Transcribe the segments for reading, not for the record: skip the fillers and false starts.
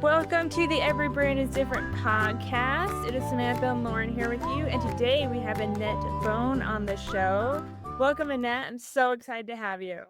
Welcome to the Every Brain is Different podcast. It is Samantha and Lauren here with you, and today we have Annett Bone on the show. Welcome, Annett. I'm so excited to have you.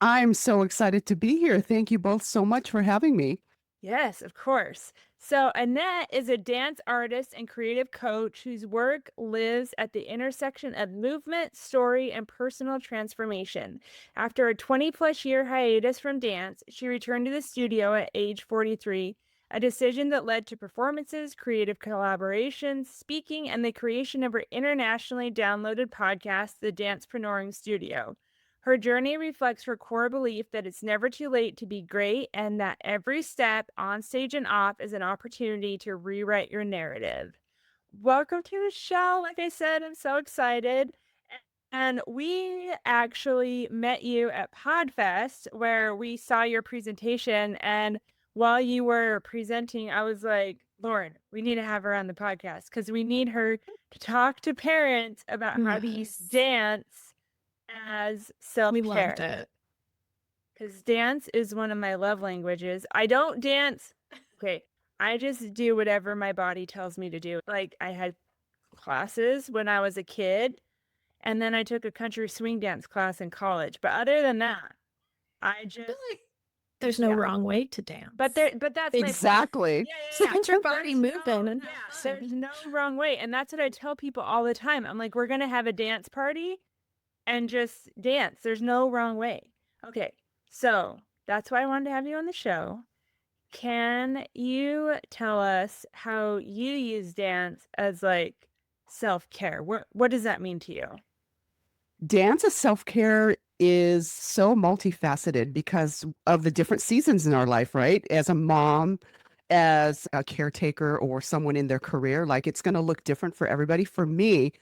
I'm so excited to be here. Thank you both so much for having me. Yes, of course. So, Annett is a dance artist and creative coach whose work lives at the intersection of movement, story, and personal transformation. After a 20-plus year hiatus from dance, she returned to the studio at age 43, a decision that led to performances, creative collaborations, speaking, and the creation of her internationally downloaded podcast, The Dancepreneuring Studio. Her journey reflects her core belief that it's never too late to be great and that every step, on stage and off, is an opportunity to rewrite your narrative. Welcome to the show. Like I said, I'm so excited. And we actually met you at PodFest where we saw your presentation. And while you were presenting, I was like, Lauren, we need to have her on the podcast because we need her to talk to parents about how to use dance as We loved self-care. it. Because dance is one of my love languages. I don't dance. Okay. I just do whatever my body tells me to do. Like I had classes when I was a kid, and then I took a country swing dance class in college. But other than that, I I just feel like there's no Yeah. wrong way to dance. but that's my point. Exactly. Yeah. Get your body There's moving. no- And yeah, there's no wrong way. And that's what I tell people all the time. I'm like, we're gonna have a dance party and just dance. There's no wrong way. Okay. So that's why I wanted to have you on the show. Can you tell us how you use dance as like self-care? What does that mean to you? Dance as self-care is so multifaceted because of the different seasons in our life, right? As a mom, as a caretaker, or someone in their career, like it's going to look different for everybody. For me,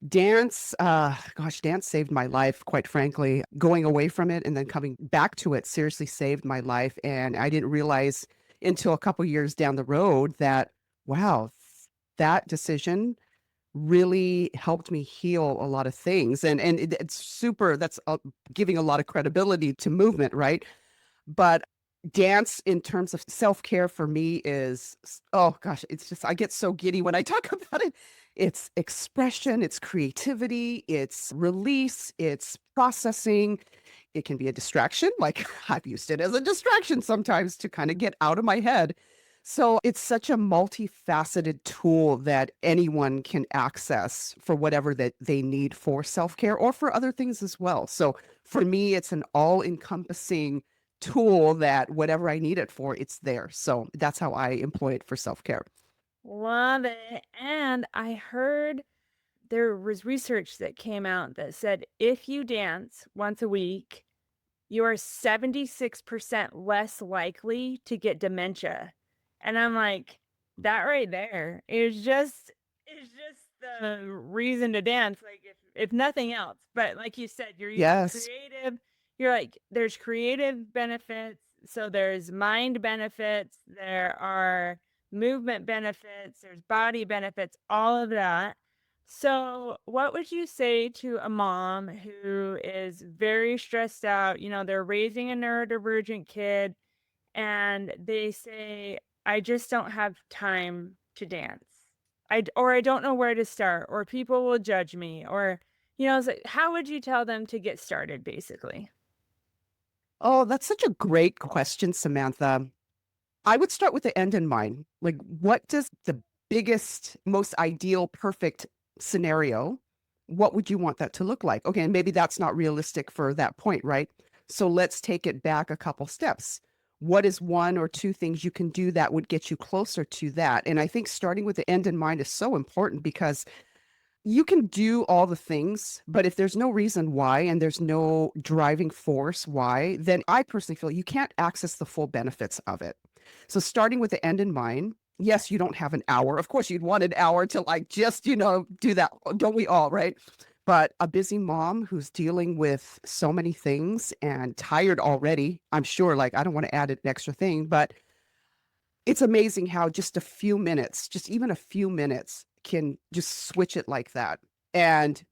dance, dance saved my life, quite frankly. Going away from it and then coming back to it seriously saved my life. And I didn't realize until a couple years down the road that, wow, that decision really helped me heal a lot of things. And it's super, that's giving a lot of credibility to movement, right? But dance in terms of self-care for me is, oh gosh, it's just, I get so giddy when I talk about it. It's expression, it's creativity, it's release, it's processing. It can be a distraction. Like I've used it as a distraction sometimes to kind of get out of my head. So it's such a multifaceted tool that anyone can access for whatever that they need for self-care or for other things as well. So for me, it's an all-encompassing tool that whatever I need it for, it's there. So that's how I employ it for self-care. Love it. And I heard there was research that came out that said if you dance once a week, you are 76% less likely to get dementia. And I'm like, that right there is just the reason to dance, like if nothing else. But like you said, you're using Yes. creative, you're like, there's creative benefits, so there's mind benefits, there are movement benefits, there's body benefits, all of that. So, what would you say to a mom who is very stressed out? You know, they're raising a neurodivergent kid and they say, I just don't have time to dance. I don't know where to start, or people will judge me, or, it's like, how would you tell them to get started, basically? Oh, that's such a great question, Samantha. I would start with the end in mind. Like, what does the biggest, most ideal, perfect scenario, what would you want that to look like? Okay, and maybe that's not realistic for that point, right? So let's take it back a couple steps. What is one or two things you can do that would get you closer to that? And I think starting with the end in mind is so important because you can do all the things, but if there's no reason why and there's no driving force why, then I personally feel you can't access the full benefits of it. So starting with the end in mind, yes, you don't have an hour. Of course, you'd want an hour to like just, do that. Don't we all, right? But a busy mom who's dealing with so many things and tired already, I'm sure, like, I don't want to add an extra thing, but it's amazing how just a few minutes, just even a few minutes can just switch it like that. And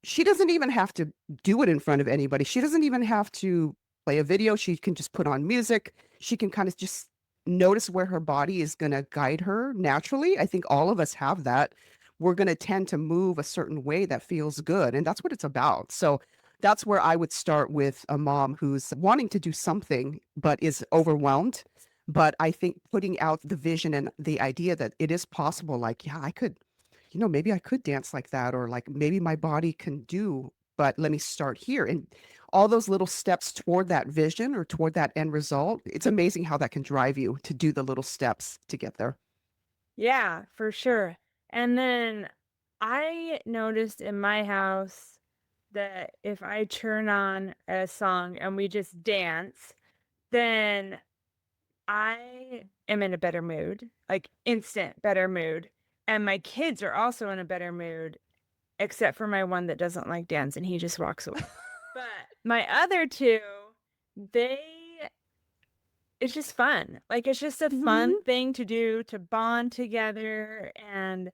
she doesn't even have to do it in front of anybody. She doesn't even have to play a video. She can just put on music. She can kind of just notice where her body is going to guide her naturally. I think all of us have that. We're going to tend to move a certain way that feels good. And that's what it's about. So that's where I would start with a mom who's wanting to do something, but is overwhelmed. But I think putting out the vision and the idea that it is possible, like, yeah, I could, maybe I could dance like that, or like maybe my body can do, but let me start here. And all those little steps toward that vision or toward that end result, it's amazing how that can drive you to do the little steps to get there. Yeah, for sure. And then I noticed in my house that if I turn on a song and we just dance, then I am in a better mood, like instant better mood. And my kids are also in a better mood, except for my one that doesn't like dance and he just walks away. But my other two, they it's just fun. Like it's just a fun Mhm. thing to do to bond together, and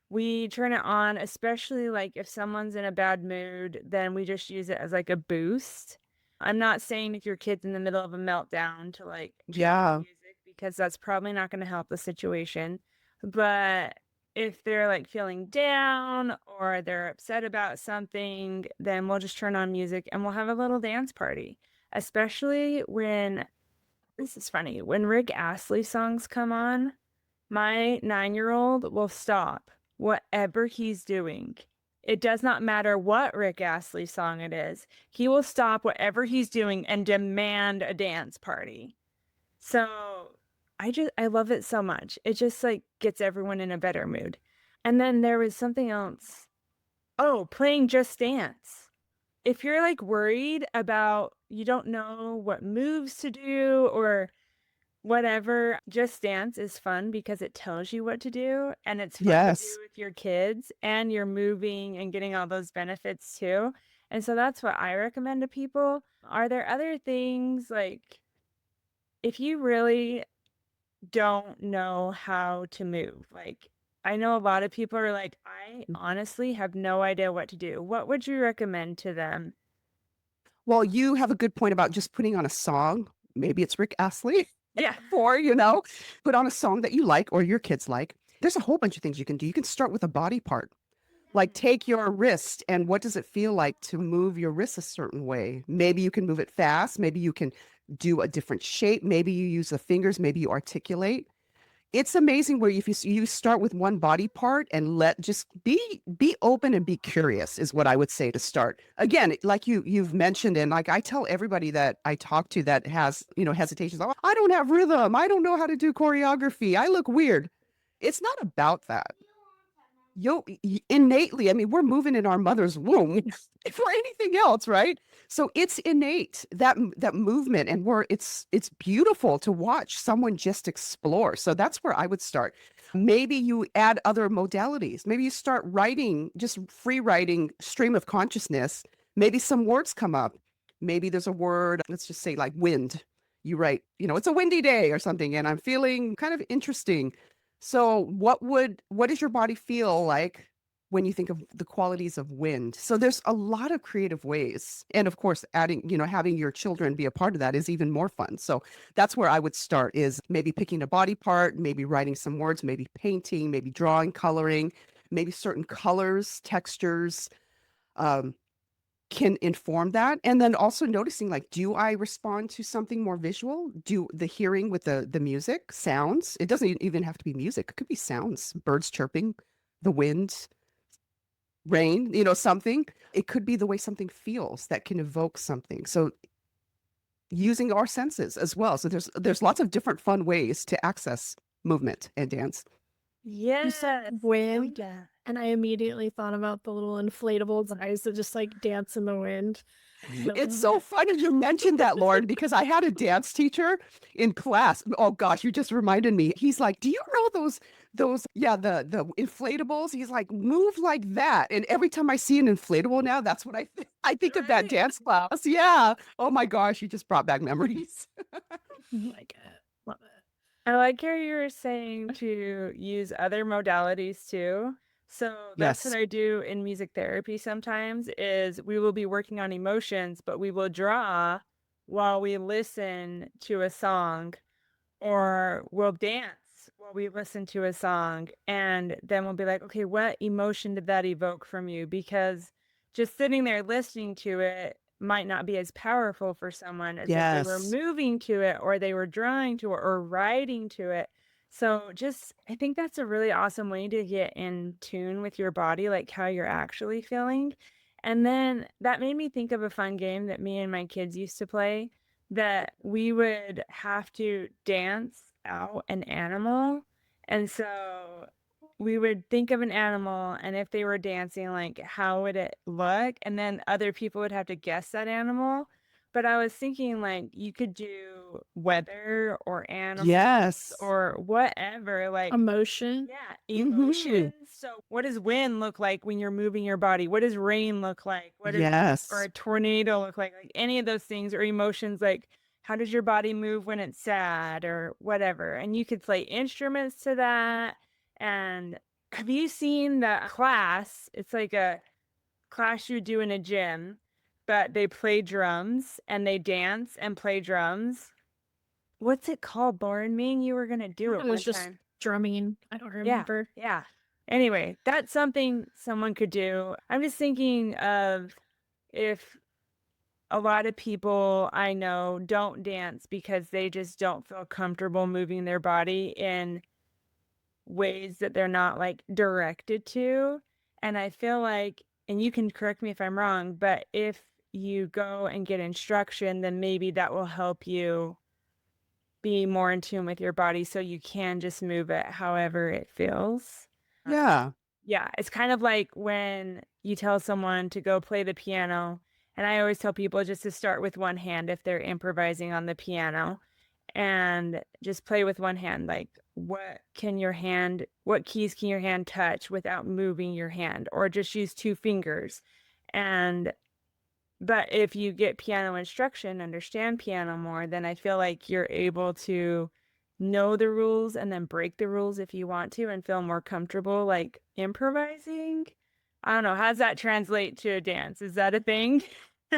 we turn it on, especially like if someone's in a bad mood, then we just use it as like a boost. I'm not saying if your kid's in the middle of a meltdown to like turn on Yeah. music because that's probably not going to help the situation. But if they're like feeling down or they're upset about something, then we'll just turn on music and we'll have a little dance party. Especially when this is funny, when Rick Astley songs come on, my 9-year-old will stop whatever he's doing. It does not matter what Rick Astley song it is. He will stop whatever he's doing and demand a dance party. So I love it so much. It just like gets everyone in a better mood. And then there was something else. Oh, playing Just Dance. If you're like worried about you don't know what moves to do or whatever, Just Dance is fun because it tells you what to do and it's fun to do Yes. with your kids and you're moving and getting all those benefits too. And so that's what I recommend to people. Are there other things like if you really don't know how to move? Like I know a lot of people are like, I honestly have no idea what to do. What would you recommend to them? Well, you have a good point about just putting on a song. Maybe it's Rick Astley Yeah. for, put on a song that you like or your kids like. There's a whole bunch of things you can do. You can start with a body part. Like take your wrist and what does it feel like to move your wrist a certain way? Maybe you can move it fast. Maybe you can do a different shape. Maybe you use the fingers. Maybe you articulate. It's amazing where if you start with one body part and let just be open and be curious is what I would say to start. Again, like you've mentioned, and like I tell everybody that I talk to that has, hesitations. Oh, I don't have rhythm. I don't know how to do choreography. I look weird. It's not about that. Innately, I mean, we're moving in our mother's womb for anything else, right? So it's innate that movement, and it's beautiful to watch someone just explore. So that's where I would start. Maybe you add other modalities. Maybe you start writing, just free writing stream of consciousness. Maybe some words come up. Maybe there's a word, let's just say like wind. You write, it's a windy day or something, and I'm feeling kind of interesting. So what does your body feel like when you think of the qualities of wind? So there's a lot of creative ways. And of course, adding, having your children be a part of that is even more fun. So that's where I would start is maybe picking a body part, maybe writing some words, maybe painting, maybe drawing, coloring, maybe certain colors, textures. Um, can inform that. And then also noticing like, do I respond to something more visual? Do the hearing with the music, sounds? It doesn't even have to be music. It could be sounds, birds chirping, the wind, rain, something. It could be the way something feels that can evoke something. So using our senses as well. So there's lots of different fun ways to access movement and dance. You said Yes. wind, Yeah. and I immediately thought about the little inflatable guys that just like dance in the wind. It's so funny you mentioned that, Lauren, because I had a dance teacher in class. Oh gosh, you just reminded me. He's like, "Do you know those the inflatables?" He's like, "Move like that." And every time I see an inflatable now, that's what I think of that Right. dance class. Yeah. Oh my gosh, you just brought back memories. Like it. Love it. I like how you were saying to use other modalities too. So that's what Yes. I do in music therapy sometimes is we will be working on emotions, but we will draw while we listen to a song. or we'll dance while we listen to a song, and then we'll be like, okay, what emotion did that evoke from you? Because just sitting there listening to it might not be as powerful for someone as if they were Yes. moving to it, or they were drawing to it, or writing to it. So just, I think that's a really awesome way to get in tune with your body, like how you're actually feeling. And then that made me think of a fun game that me and my kids used to play, that we would have to dance out an animal. And so we would think of an animal, and if they were dancing, like, how would it look? And then other people would have to guess that animal. But I was thinking, like, you could do weather or animals Yes. or whatever, like, Emotion. yeah, Hmm. emotions. So what does wind look like when you're moving your body? What does rain look like? What does or Yes. a tornado look like? Like any of those things, or emotions, like how does your body move when it's sad or whatever? And you could play instruments to that. And have you seen the class? It's like a class you do in a gym, but they play drums and they dance and play drums. What's it called, Lauren? Me and you were gonna do It it was one just time. drumming. I don't Yeah, remember. yeah. Anyway, that's something someone could do. I'm just thinking of, if a lot of people I know don't dance because they just don't feel comfortable moving their body in ways that they're not like directed to. And I feel like, and you can correct me if I'm wrong, but if you go and get instruction, then maybe that will help you be more in tune with your body so you can just move it however it feels. Yeah. Yeah, it's kind of like when you tell someone to go play the piano, and I always tell people just to start with one hand if they're improvising on the piano, and just play with one hand. Like, what keys can your hand touch without moving your hand, or just use two fingers? And but if you get piano instruction, understand piano more, then I feel like you're able to know the rules and then break the rules if you want to and feel more comfortable like improvising. I don't know. How does that translate to a dance? Is that a thing?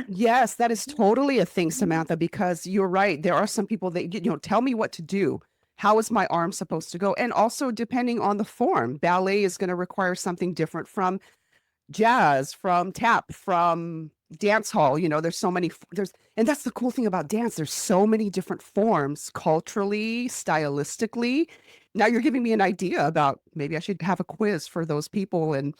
Yes, that is totally a thing, Samantha, because you're right. There are some people that, tell me what to do. How is my arm supposed to go? And also, depending on the form, ballet is going to require something different from jazz, from tap, from dance hall. There's so many, and that's the cool thing about dance. There's so many different forms culturally, stylistically. Now you're giving me an idea about maybe I should have a quiz for those people, and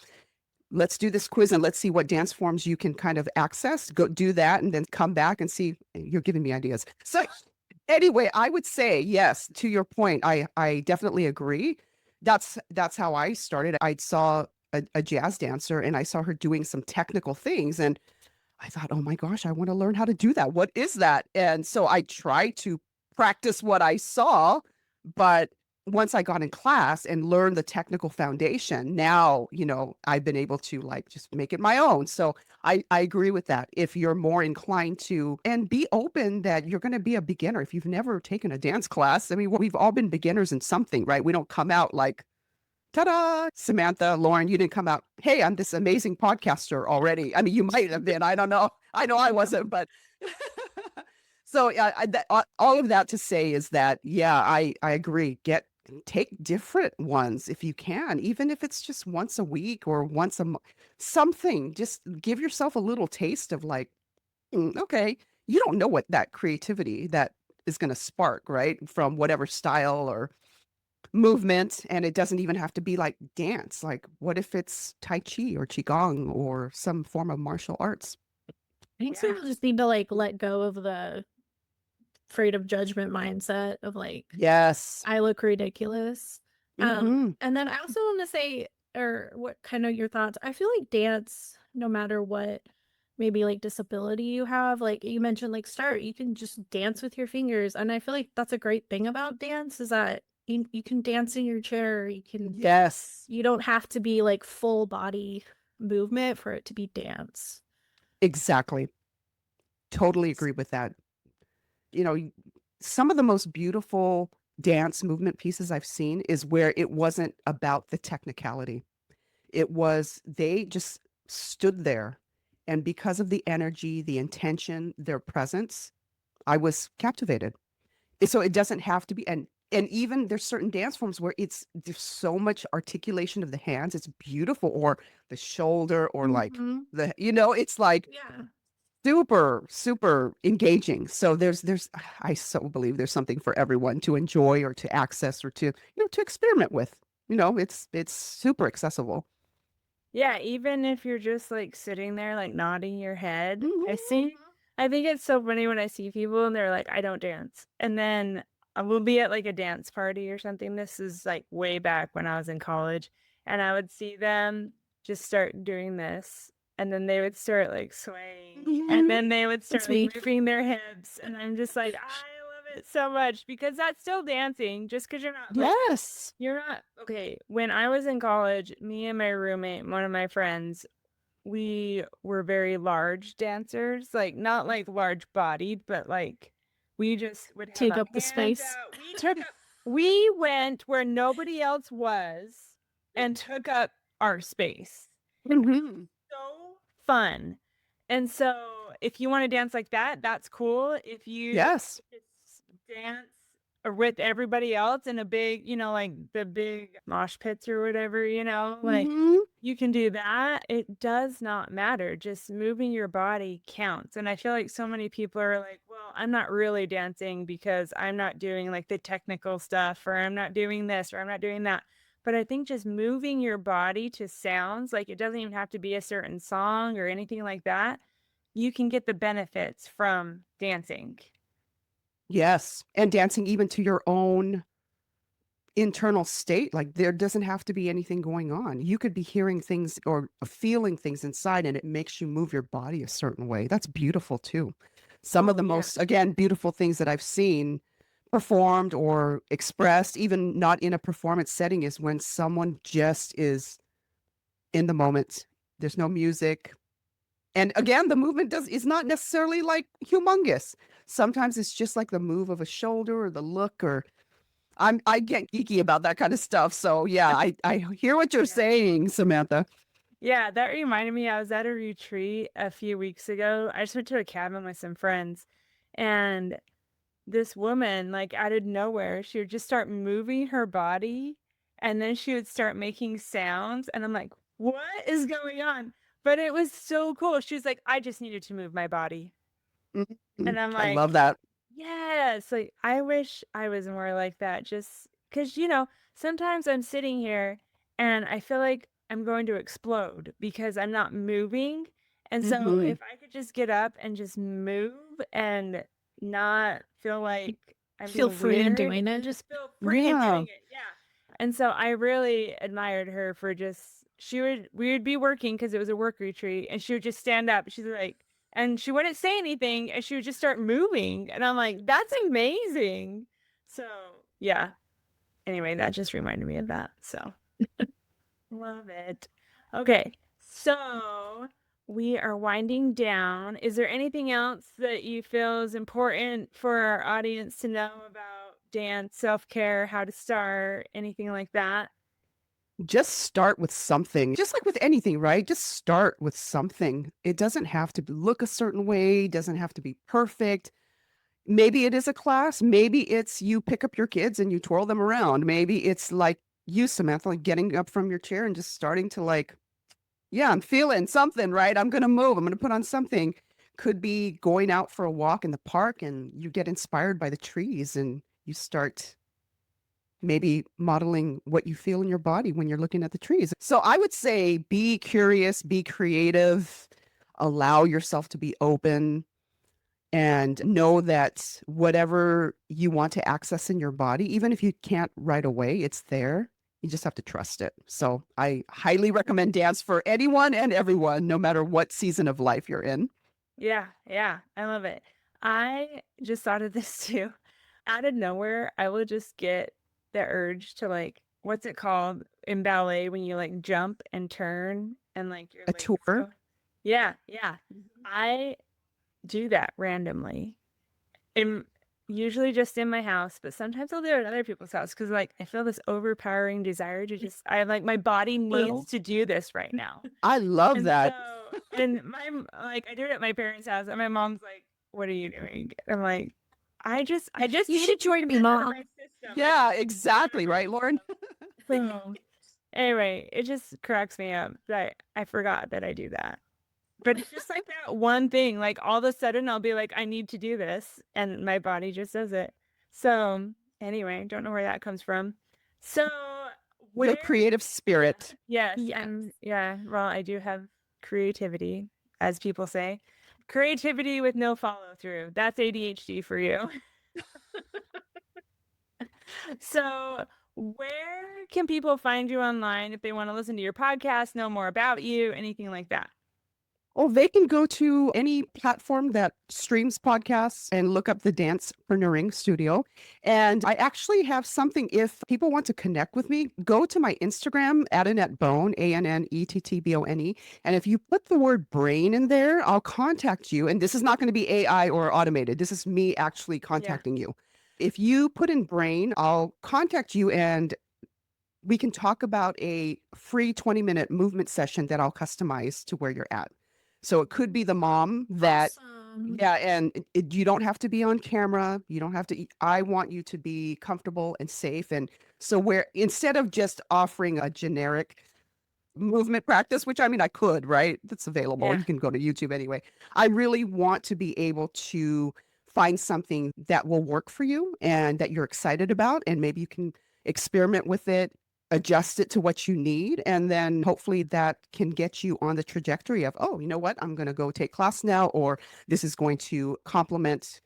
let's do this quiz and let's see what dance forms you can kind of access. Go do that and then come back and see. You're giving me ideas. So anyway, I would say yes, to your point. I definitely agree. That's how I started. I saw a jazz dancer and I saw her doing some technical things and I thought, oh my gosh, I want to learn how to do that. What is that? And so I tried to practice what I saw, but once I got in class and learned the technical foundation, now, I've been able to like just make it my own. So I agree with that. If you're more inclined to and be open that you're going to be a beginner. If you've never taken a dance class, I mean, we've all been beginners in something, right? We don't come out like, ta-da, Samantha, Lauren, you didn't come out, hey, I'm this amazing podcaster already. I mean, you might have been. I don't know. I know I wasn't, but so yeah, all of that to say is that, yeah, I agree. Take different ones if you can, even if it's just once a week or once a month, something. Just give yourself a little taste of like, okay, you don't know what that creativity that is going to spark, right? From whatever style or movement, and it doesn't even have to be like dance. Like, what if it's Tai Chi or Qigong or some form of martial arts? I think some Yeah. people just need to like let go of the afraid of judgment mindset of like Yes. I look ridiculous. Hmm. And then I also want to say, or what kind of your thoughts? I feel like dance, no matter what, maybe like disability you have, like you mentioned, like you can just dance with your fingers. And I feel like that's a great thing about dance is that you can dance in your chair. Yes, You don't have to be like full body movement for it to be dance. exactly. Totally agree with that. You know, some of the most beautiful dance movement pieces I've seen is where it wasn't about the technicality. It was they just stood there, and because of the energy, the intention, their presence, I was captivated. So it doesn't have to be, and And even there's certain dance forms where there's so much articulation of the hands. It's beautiful, or the shoulder, or like Mm-hmm. it's like Yeah. super, super engaging. So I so believe there's something for everyone to enjoy or to access or to experiment with. It's super accessible. Yeah, even if you're just like sitting there, like nodding your head. Mhm. I think it's so funny when I see people and they're like, I don't dance. And then I will be at like a dance party or something. This is like way back when I was in college. And I would see them just start doing this. And then they would start like swaying. And then they would start That's like me. moving their hips. And I'm just like, I love it so much because that's still dancing just because you're not like, Yes. you're not okay. When I was in college, me and my roommate, one of my friends, we were very large dancers, like not like large bodied, but like we just would have Take our up the hands space. out. We went where nobody else was and took up our space. Hmm. So fun. And so if you want to dance like that, that's cool. If you Yes. just dance with everybody else in a big, like the big mosh pits or whatever, like Hmm. you can do that. It does not matter. Just moving your body counts. And I feel like so many people are like, well, I'm not really dancing because I'm not doing like the technical stuff, or I'm not doing this, or I'm not doing that. But I think just moving your body to sounds, like it doesn't even have to be a certain song or anything like that. You can get the benefits from dancing. Yes. And dancing even to your own internal state. Like, there doesn't have to be anything going on. You could be hearing things or feeling things inside, and it makes you move your body a certain way. That's beautiful too. Some of Oh, the yeah. most, again, beautiful things that I've seen performed or expressed, even not in a performance setting, is when someone just is in the moment. There's no music. And again, the movement is not necessarily like humongous. Sometimes it's just like the move of a shoulder or the look, or I get geeky about that kind of stuff. So yeah, I hear what you're Yeah. saying, Samantha. Yeah, that reminded me, I was at a retreat a few weeks ago. I just went to a cabin with some friends, and this woman, like out of nowhere, she would just start moving her body, and then she would start making sounds. And I'm like, what is going on? But it was so cool. She was like, I just needed to move my body. Mhm. And I'm I love like, that. yes, like I wish I was more like that. Just because, sometimes I'm sitting here and I feel like I'm going to explode because I'm not moving. And so Hmm. if I could just get up and just move and not feel like I'm Feel being free in weird doing and it. just feel free in Yeah. doing it. Yeah. And so I really admired her for just, we would be working because it was a work retreat, and she would just stand up. She's like, and she wouldn't say anything, and she would just start moving. And I'm like, that's amazing. So, yeah. Anyway, that just reminded me of that. So, love it. Okay. So, we are winding down. Is there anything else that you feel is important for our audience to know about dance, self-care, how to start, anything like that? Just start with something. Just like with anything, right? Just start with something. It doesn't have to look a certain way, doesn't have to be perfect. Maybe it is a class. Maybe it's you pick up your kids and you twirl them around. Maybe it's like you, Samantha, like getting up from your chair and just starting to like, yeah, I'm feeling something, right? I'm going to move. I'm going to put on something. Could be going out for a walk in the park and you get inspired by the trees and you start maybe modeling what you feel in your body when you're looking at the trees. So I would say be curious, be creative, allow yourself to be open, and know that whatever you want to access in your body, even if you can't right away, it's there. You just have to trust it. So I highly recommend dance for anyone and everyone, no matter what season of life you're in. Yeah, yeah, I love it. I just thought of this too. Out of nowhere, I will just get the urge to like, what's it called in ballet when you like jump and turn and like your A legs tour. go? Yeah, yeah. I do that randomly. And usually just in my house, but sometimes I'll do it at other people's house because like I feel this overpowering desire to just, I like my body Well, needs to do this right now. I love And so, that. and like, I do it at my parents' house, and my mom's like, "What are you doing?" I'm like, I just you need to should get join it me, out of Mom. my Yeah, exactly. Right, Lauren? So, anyway, it just cracks me up that I forgot that I do that. But it's just like that one thing, like all of a sudden I'll be like, I need to do this, and my body just does it. So anyway, don't know where that comes from. So Your where, creative spirit. yes, Yes. well, I do have creativity, as people say. Creativity with no follow through. That's ADHD for you. So where can people find you online if they want to listen to your podcast, know more about you, anything like that? Oh, they can go to any platform that streams podcasts and look up the Dancepreneuring Studio. And I actually have something, if people want to connect with me, go to my Instagram at Annett Bone, ANNETTBONE. And if you put the word brain in there, I'll contact you. And this is not going to be AI or automated. This is me actually contacting you. If you put in brain, I'll contact you and we can talk about a free 20-minute movement session that I'll customize to where you're at. So it could be the mom that, Awesome. yeah, and you don't have to be on camera. You don't have to, I want you to be comfortable and safe. And so where instead of just offering a generic movement practice, which I mean, I could, right? That's available. Yeah. You can go to YouTube anyway. I really want to be able to find something that will work for you and that you're excited about. And maybe you can experiment with it, adjust it to what you need. And then hopefully that can get you on the trajectory of, oh, you know what? I'm going to go take class now, or this is going to complement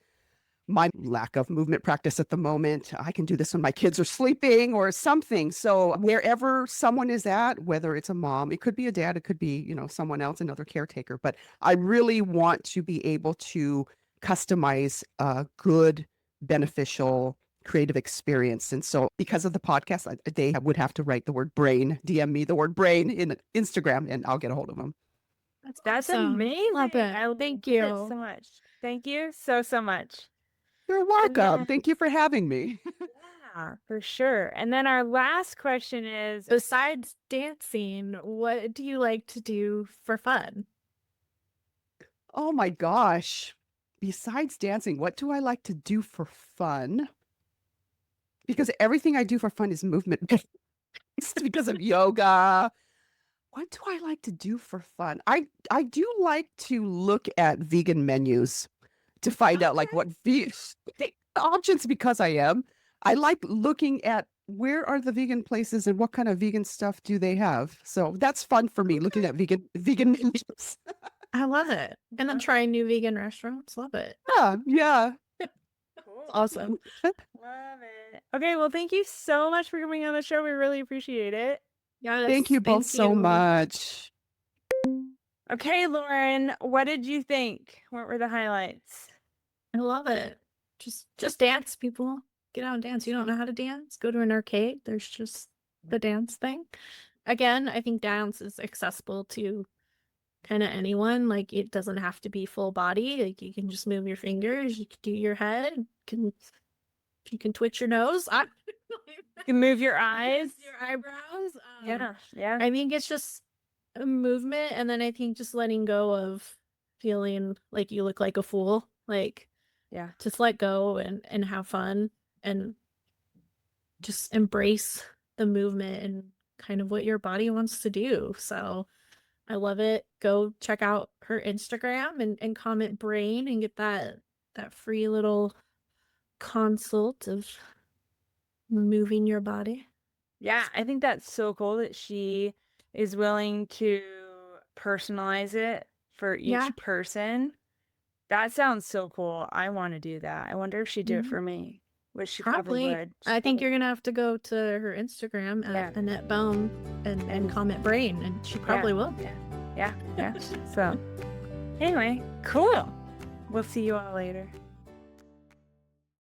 my lack of movement practice at the moment. I can do this when my kids are sleeping or something. So wherever someone is at, whether it's a mom, it could be a dad, it could be, someone else, another caretaker. But I really want to be able to customize a good, beneficial, creative experience. And so because of the podcast, they would have to write the word brain, DM me the word brain in Instagram, and I'll get a hold of them. That's awesome. amazing. Love it. I Thank love it you. so much. Thank you so much. You're welcome. then- Thank you for having me. Yeah, for sure. And then our last question is, Besides dancing, what do you like to do for fun? Oh my gosh. Besides dancing, what do I like to do for fun? Because everything I do for fun is movement based because of yoga. What do I like to do for fun? I do like to look at vegan menus to find out like what options, because I like looking at where are the vegan places and what kind of vegan stuff do they have. So that's fun for me, looking at vegan menus. I love it. And then trying new vegan restaurants. Love it. Yeah. cool. Awesome. Love it. Okay, well, thank you so much for coming on the show. We really appreciate it. Yes, Thank you both so you. much. Okay, Lauren, what did you think? What were the highlights? I love it. Just dance, people. Get out and dance. You don't know how to dance? Go to an arcade. There's just the dance thing. Again, I think dance is accessible to kind of anyone. Like, it doesn't have to be full body. Like, you can just move your fingers. You can do your head. You can twitch your nose. You can move your eyes. Your eyebrows. Yeah. I think it's just a movement, and then I think just letting go of feeling like you look like a fool. Like, Yeah. just let go and have fun and just embrace the movement and kind of what your body wants to do. So I love it. Go check out her Instagram and comment brain and get that free little consult of moving your body. Yeah, I think that's so cool that she is willing to personalize it for each person. That sounds so cool. I want to do that. I wonder if she'd do it for me, which she probably would. I think you're gonna have to go to her Instagram at Annett Bone and comment brain, and she probably will. Yeah. So anyway, cool. We'll see you all later.